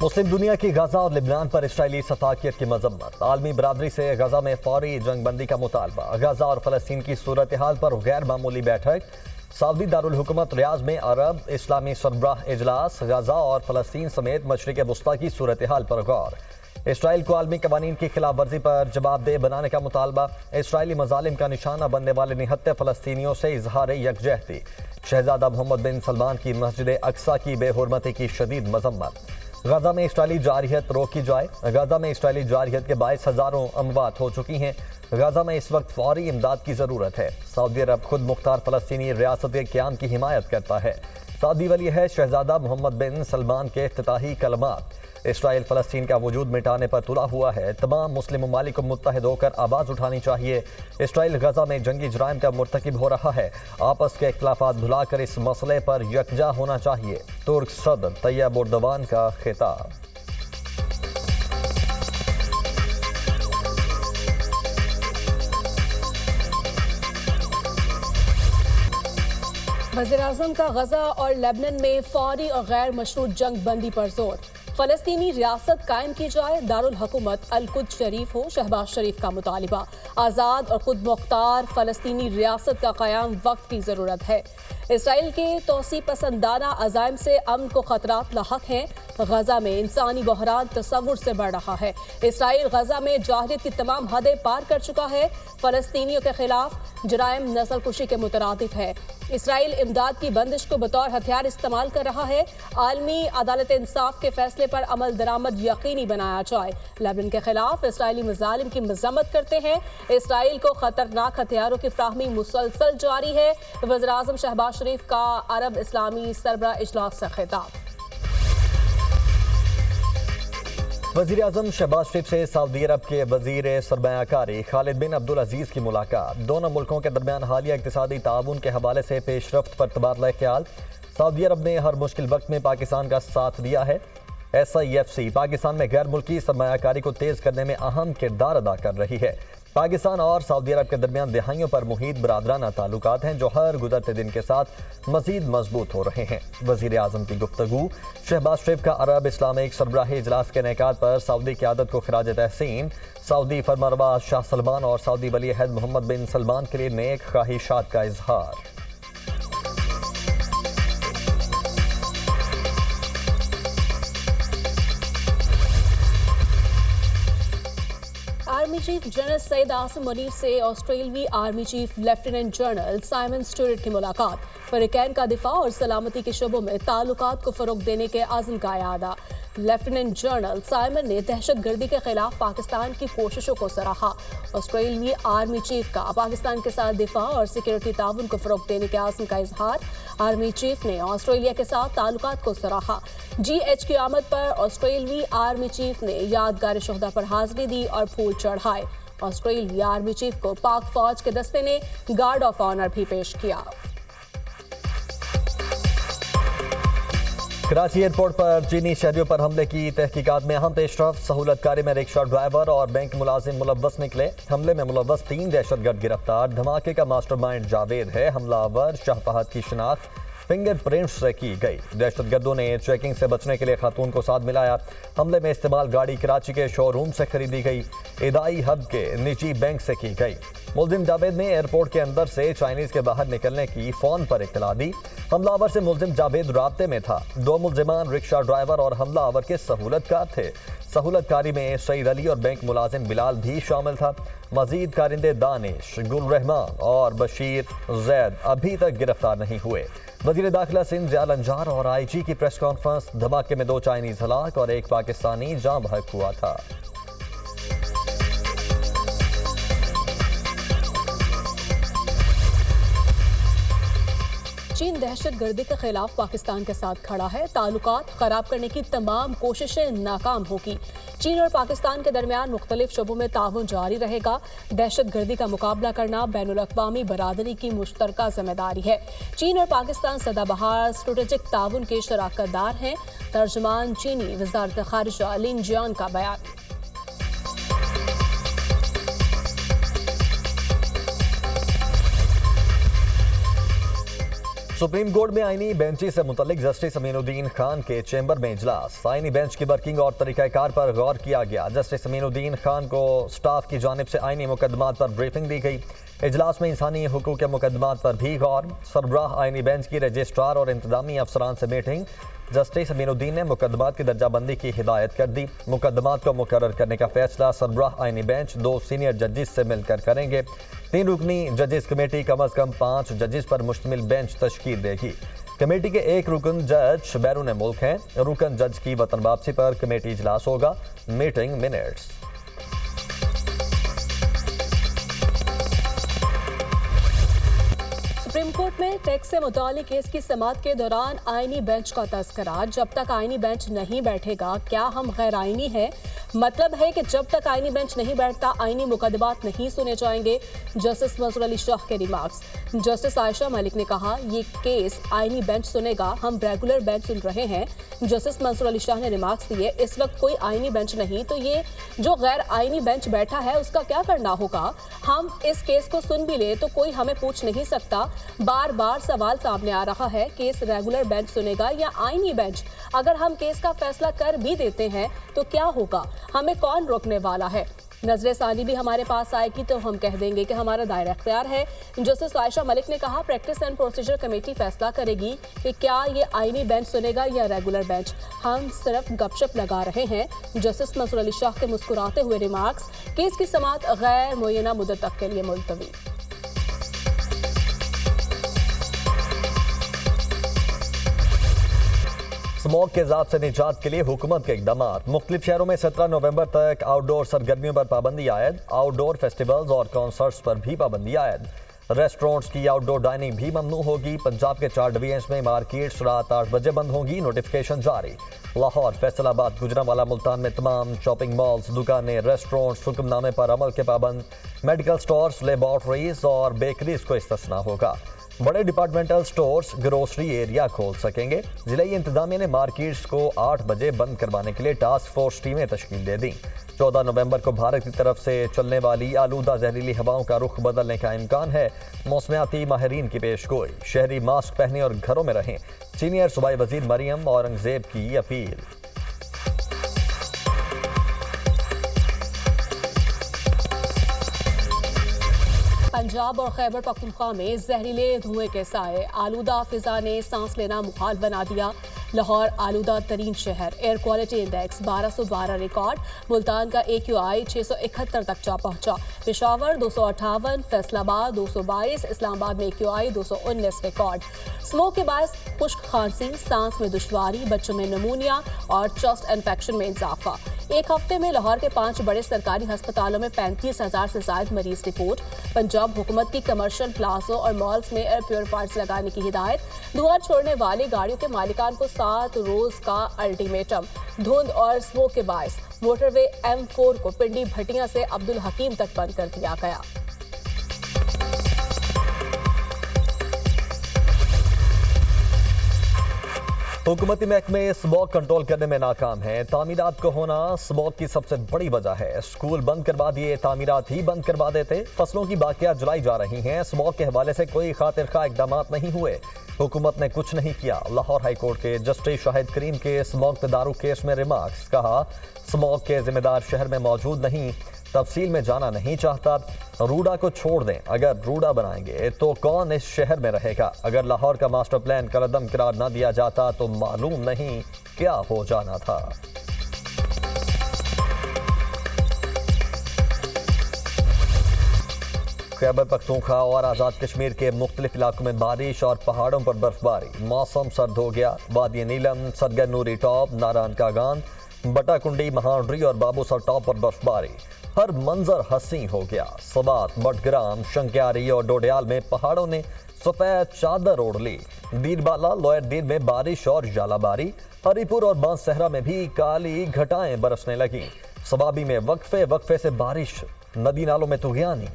مسلم دنیا کی غزہ اور لبنان پر اسرائیلی ستاکیت کی مذمت، عالمی برادری سے غزہ میں فوری جنگ بندی کا مطالبہ، غزہ اور فلسطین کی صورتحال پر غیر معمولی بیٹھک، سعودی دارالحکومت ریاض میں عرب اسلامی سربراہ اجلاس، غزہ اور فلسطین سمیت مشرق وسطیٰ کی صورتحال پر غور، اسرائیل کو عالمی قوانین کی خلاف ورزی پر جواب دہ بنانے کا مطالبہ، اسرائیلی مظالم کا نشانہ بننے والے نہتے فلسطینیوں سے اظہار یکجہتی، شہزادہ محمد بن سلمان کی مسجد اقصی کی بے حرمتی کی شدید مذمت، غزہ میں اسرائیلی جارحیت روکی جائے، غزہ میں اسرائیلی جارحیت کے باعث ہزاروں اموات ہو چکی ہیں، غزہ میں اس وقت فوری امداد کی ضرورت ہے، سعودی عرب خود مختار فلسطینی ریاست کے قیام کی حمایت کرتا ہے، سعودی ولی عہد شہزادہ محمد بن سلمان کے افتتاحی کلمات، اسرائیل فلسطین کا وجود مٹانے پر تلا ہوا ہے، تمام مسلم ممالک کو متحد ہو کر آواز اٹھانی چاہیے، اسرائیل غزہ میں جنگی جرائم کا مرتکب ہو رہا ہے، آپس کے اختلافات بھلا کر اس مسئلے پر یکجا ہونا چاہیے، ترک صدر طیب اردوان کا خطاب۔ وزیراعظم کا غزہ اور لیبنان میں فوری اور غیر مشروط جنگ بندی پر زور، فلسطینی ریاست قائم کی جائے، دارالحکومت القدس شریف ہو، شہباز شریف کا مطالبہ، آزاد اور خود مختار فلسطینی ریاست کا قیام وقت کی ضرورت ہے، اسرائیل کے توسیع پسندانہ عزائم سے امن کو خطرات لاحق ہیں، غزہ میں انسانی بحران تصور سے بڑھ رہا ہے، اسرائیل غزہ میں جارحیت کی تمام حدیں پار کر چکا ہے، فلسطینیوں کے خلاف جرائم نسل کشی کے مترادف ہے، اسرائیل امداد کی بندش کو بطور ہتھیار استعمال کر رہا ہے، عالمی عدالت انصاف کے فیصلے پر عمل درآمد یقینی بنایا جائے، لیبنان کے خلاف اسرائیلی مظالم کی مذمت کرتے ہیں، اسرائیل کو خطرناک ہتھیاروں کی فراہمی مسلسل جاری ہے، وزیراعظم شہباز شریف کا عرب اسلامی سربراہ اجلاس سے خطاب۔ وزیر اعظم شہباز شریف سے سعودی عرب کے وزیر سرمایہ کاری خالد بن عبدالعزیز کی ملاقات، دونوں ملکوں کے درمیان حالیہ اقتصادی تعاون کے حوالے سے پیش رفت پر تبادلہ خیال، سعودی عرب نے ہر مشکل وقت میں پاکستان کا ساتھ دیا ہے، SIFC پاکستان میں غیر ملکی سرمایہ کاری کو تیز کرنے میں اہم کردار ادا کر رہی ہے، پاکستان اور سعودی عرب کے درمیان دہائیوں پر محیط برادرانہ تعلقات ہیں جو ہر گزرتے دن کے ساتھ مزید مضبوط ہو رہے ہیں، وزیر اعظم کی گفتگو، شہباز شریف کا عرب اسلامک سربراہی اجلاس کے انعقاد پر سعودی قیادت کو خراج تحسین، سعودی فرمانروا شاہ سلمان اور سعودی ولی عہد محمد بن سلمان کے لیے نیک خواہشات کا اظہار۔ آرمی چیف جنرل سعید عاصم منیر سے آسٹریلوی army chief lieutenant general Simon Stuart کی ملاقات، فریقین کا دفاع اور سلامتی کے شعبوں میں تعلقات کو فروغ دینے کے عزم کا اعادہ، لیفٹیننٹ جنرل سائمن نے دہشت گردی کے خلاف پاکستان کی کوششوں کو سراہا، آسٹریلوی آرمی چیف کا پاکستان کے ساتھ دفاع اور سیکورٹی تعاون کو فروغ دینے کے عزم کا اظہار، آرمی چیف نے آسٹریلیا کے ساتھ تعلقات کو سراہا، GH کی آمد پر آسٹریلوی آرمی چیف نے یادگار شہداء پر حاضری دی اور پھول چڑھائے، آسٹریلوی آرمی چیف کو پاک فوج کے دستے نے گارڈ آف آنر بھی پیش کیا۔ کراچی ایئرپورٹ پر چینی شہریوں پر حملے کی تحقیقات میں اہم پیش رفت، سہولت کاری میں رکشا ڈرائیور اور بینک ملازم ملوث نکلے، حملے میں ملوث 3 دہشت گرد گرفتار، دھماکے کا ماسٹر مائنڈ جاوید ہے، حملہ آور شاہ فہد کی شناخت فنگر پرنٹس سے کی گئی، دہشت گردوں نے چیکنگ سے بچنے کے لیے خاتون کو ساتھ ملایا، حملے میں استعمال گاڑی کراچی کے شو روم سے خریدی گئی، ادائی ہب کے نجی بینک سے کی گئی، ملزم جاوید نے ایئرپورٹ کے اندر سے چائنیز کے باہر نکلنے کی فون پر اطلاع دی، حملہ آور سے ملزم جاوید رابطے میں تھا، 2 ملزمان رکشا ڈرائیور اور حملہ آور کے سہولت کار تھے، سہولت کاری میں سعید علی اور بینک ملازم بلال بھی شامل تھا، مزید کارندے دانش، گل رحمان اور بشیر زید ابھی تک گرفتار نہیں ہوئے، وزیر داخلہ سندھ ضیاء الانجار اور IG کی پریس کانفرنس، دھماکے میں 2 چائنیز ہلاک اور 1 پاکستانی جاں بحق ہوا تھا۔ چین دہشت گردی کے خلاف پاکستان کے ساتھ کھڑا ہے، تعلقات خراب کرنے کی تمام کوششیں ناکام ہوگی، چین اور پاکستان کے درمیان مختلف شعبوں میں تعاون جاری رہے گا، دہشت گردی کا مقابلہ کرنا بین الاقوامی برادری کی مشترکہ ذمہ داری ہے، چین اور پاکستان سدا بہار اسٹریٹجک تعاون کے شراکت دار ہیں، ترجمان چینی وزارت خارجہ لن جیان کا بیان۔ सुप्रीम कोर्ट में आईनी बेंची से मुतल्लिक जस्टिस अमीनुद्दीन खान के चैम्बर में इजलास। आईनी बेंच की वर्किंग और तरीक़ाकार पर गौर किया गया। जस्टिस अमीनुद्दीन खान को स्टाफ की जानिब से आईनी मुकदमात पर ब्रीफिंग दी गई। इजलास में इंसानी हुकूक के मुकदमात पर भी गौर। सरबराह आईनी बेंच की रजिस्ट्रार और इंतजामी अफसरान से मीटिंग। जस्टिस अमीनुद्दीन ने मुकदमात की दर्जाबंदी की हिदायत कर दी। मुकदमात को मुकर्रर करने का फैसला सरबराह आईनी बेंच 2 सीनियर जजेस से मिलकर करेंगे। 3 रुकनी जजेस कमेटी कम अज़ कम 5 जजेस पर मुश्तमिल बेंच तश्कील देगी। कमेटी के 1 रुकन जज बैरून मुल्क हैं। रुकन जज की वतन वापसी पर कमेटी इजलास होगा। Meeting minutes. सुप्रीम कोर्ट में टैक्स से मुतालिक केस की समाअत के दौरान आईनी बेंच का तस्करा। जब तक आईनी बेंच नहीं बैठेगा क्या हम गैर आईनी हैं? मतलब है कि जब तक आईनी बेंच नहीं बैठता आईनी मुकदमात नहीं सुने जाएंगे। जस्टिस मंसूर अली शाह के रिमार्क्स। जस्टिस आयशा मलिक ने कहा ये केस आईनी बेंच सुनेगा, हम रेगुलर बेंच सुन रहे हैं। जस्टिस मंसूर अली शाह ने रिमार्क्स दिए इस वक्त कोई आईनी बेंच नहीं, तो ये जो गैर आईनी बेंच बैठा है उसका क्या करना होगा? हम इस केस को सुन भी ले तो कोई हमें पूछ नहीं सकता। बार बार सवाल सामने आ रहा है केस रेगुलर बेंच सुनेगा या आईनी बेंच? अगर हम केस का फैसला कर भी देते हैं तो क्या होगा? हमें कौन रोकने वाला है? नजर सानी भी हमारे पास आएगी तो हम कह देंगे कि हमारा दायरा इख्तियार है। जस्टिस आयशा मलिक ने कहा प्रैक्टिस एंड प्रोसीजर कमेटी फैसला करेगी कि क्या ये आईनी बेंच सुनेगा या रेगुलर बेंच। हम सिर्फ गपशप लगा रहे हैं। जस्टिस मंसूर अली शाह के मुस्कुराते हुए रिमार्क्स। केस की समाअत गैर मुय्यना मुद्दत तक के लिए मुलतवी। स्मॉग के ज़ाब से निजात के लिए हुकूमत के इक़दामात। मुख्तलिफ शहरों में 17 नवंबर तक आउटडोर सरगर्मियों पर पाबंदी आयद। आउटडोर फेस्टिवल्स और कॉन्सर्ट्स पर भी पाबंदी आयद। रेस्टोरेंट्स की आउटडोर डाइनिंग भी ममनू होगी। पंजाब के 4 डिवीजन्स में मार्केट्स रात 8 बजे बंद होंगी। नोटिफिकेशन जारी। लाहौर, फैसलाबाद, गुजरांवाला, मुल्तान में तमाम शॉपिंग मॉल्स, दुकानें, रेस्टोरेंट्स हुक्मनामे पर अमल के पाबंद। मेडिकल स्टोर्स, लेबॉर्ट्रीज और बेकरीज को इस्तिस्ना होगा। बड़े डिपार्टमेंटल स्टोर्स, ग्रोसरी एरिया खोल सकेंगे। जिला इंतजामिया ने मार्केट्स को 8 बजे बंद करवाने के लिए टास्क फोर्स टीमें तश्कील दे दी। 14 नवंबर को भारत की तरफ से चलने वाली आलूदा जहरीली हवाओं का रुख बदलने का इम्कान है। मौसमियाती माहिरीन की पेशगोई। शहरी मास्क पहने और घरों में रहें। सीनियर सूबाई वजीर मरियम औरंगजेब की अपील। पंजाब और खैबर पख्तूनख्वा में जहरीले धुएं के साए। आलूदा फिजा ने सांस लेना मुहाल बना दिया। लाहौर आलूदा तरीन शहर। Air quality index 1212 record. Multan का AQI 671 तक जा पहुंचा। पेशावर 258, फैसलाबाद 222, इस्लामाबाद में AQI 219 रिकॉर्ड। स्मोक के बायस खुश्क खांसी, सांस में दुश्वारी, बच्चों में नमूनिया और चेस्ट इन्फेक्शन में इजाफा। एक हफ्ते में लाहौर के 5 बड़े सरकारी अस्पतालों में 35,000 से ज्यादा मरीज रिपोर्ट। पंजाब हुकूमत की कमर्शियल प्लाजों और मॉल्स में एयर प्योरीफायर्स लगाने की हिदायत। धुआं छोड़ने वाली गाड़ियों के मालिकान को 7 रोज का अल्टीमेटम। धुंध और स्मोक के बायस मोटरवे M4 को पिंडी भटिया से अब्दुल हकीम तक बंद कर दिया गया। हुकूमती महकमे स्मॉग कंट्रोल करने में नाकाम है। तामीरात को होना स्मॉग की सबसे बड़ी वजह है। स्कूल बंद करवा दिए, तामीरात ही बंद करवा देते। फसलों की बाकियात जलाई जा रही हैं। स्मॉग के हवाले से कोई खातिर खा इकदाम नहीं हुए। हुकूमत ने कुछ नहीं किया। लाहौर हाई कोर्ट के जस्टिस शाहिद करीम के स्मॉग तदारुक केस में रिमार्क्स। कहा स्मॉग के जिम्मेदार शहर में मौजूद नहीं, तफसील में जाना नहीं चाहता। रूडा को छोड़ दें, अगर रूडा बनाएंगे तो कौन इस शहर में रहेगा? अगर लाहौर का मास्टर प्लान कलअदम करार ना दिया जाता तो मालूम नहीं क्या हो जाना था। खैबर पख्तूनख्वा और आज़ाद कश्मीर के मुख्तलिफ इलाकों में बारिश और पहाड़ों पर बर्फबारी। मौसम सर्द हो गया। वादी नीलम, सरगन नूरी टॉप, नारायण कागान, बटाकुंडी, महांडरी और बाबूसर टॉप पर बर्फबारी। हर मंजर हसी हो गया। सवात, बटग्राम, शंक्यारी और डोडियाल में पहाड़ों ने सफेद चादर ओढ़ ली। दीरबाला, लोयर दीर में बारिश और जालाबारी। हरीपुर और बांसहरा में भी काली घटाएं बरसने लगी। सवाबी में वक्फे वक्फे से बारिश। नदी नालों में तुगयानी।